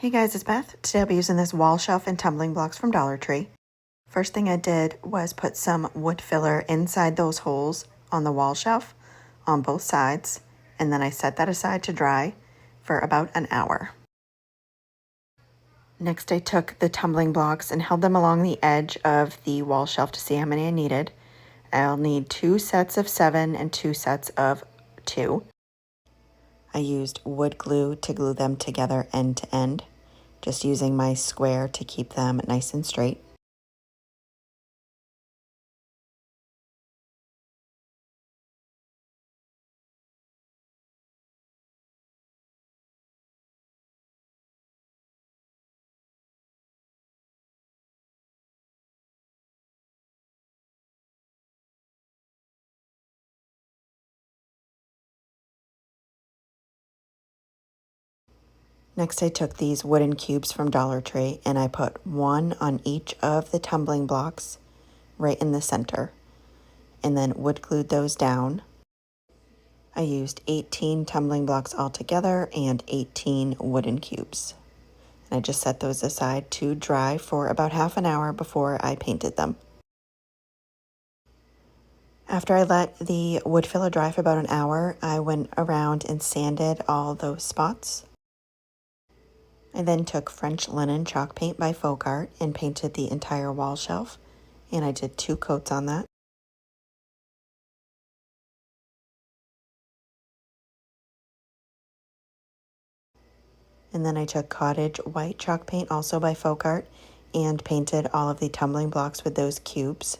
Hey guys, it's Beth. Today I'll be using this wall shelf and tumbling blocks from Dollar Tree. First thing I did was put some wood filler inside those holes on the wall shelf on both sides, and then I set that aside to dry for about an hour. Next I took the tumbling blocks and held them along the edge of the wall shelf to see how many I needed. I'll need 2 sets of 7 and 2 sets of 2. I used wood glue to glue them together end to end, just using my square to keep them nice and straight. Next, I took these wooden cubes from Dollar Tree and I put one on each of the tumbling blocks right in the center, and then wood glued those down. I used 18 tumbling blocks altogether and 18 wooden cubes. And I just set those aside to dry for about half an hour before I painted them. After I let the wood filler dry for about an hour, I went around and sanded all those spots. I then took French linen chalk paint by Folkart and painted the entire wall shelf, and I did 2 coats on that. And then I took cottage white chalk paint, also by Folkart, and painted all of the tumbling blocks with those cubes.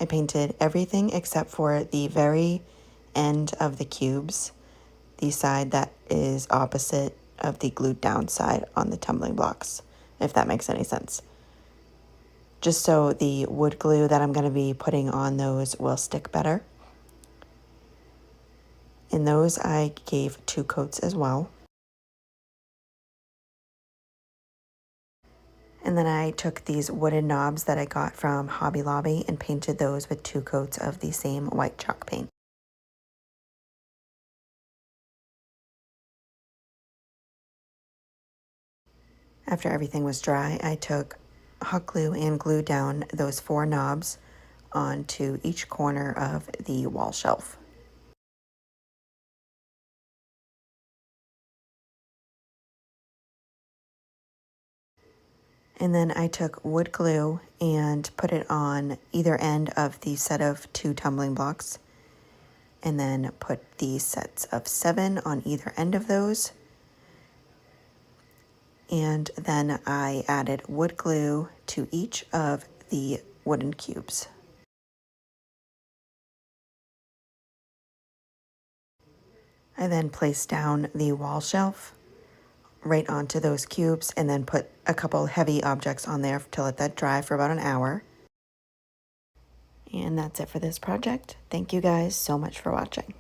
I painted everything except for the very end of the cubes, the side that is opposite of the glued down side on the tumbling blocks, if that makes any sense. Just so the wood glue that I'm going to be putting on those will stick better. And those I gave 2 coats as well. And then I took these wooden knobs that I got from Hobby Lobby and painted those with 2 coats of the same white chalk paint. After everything was dry, I took hot glue and glued down those 4 knobs onto each corner of the wall shelf. And then I took wood glue and put it on either end of the set of 2 tumbling blocks, and then put the sets of 7 on either end of those. And then I added wood glue to each of the wooden cubes. I then placed down the wall shelf right onto those cubes and then put a couple heavy objects on there to let that dry for about an hour. And that's it for this project. Thank you guys so much for watching.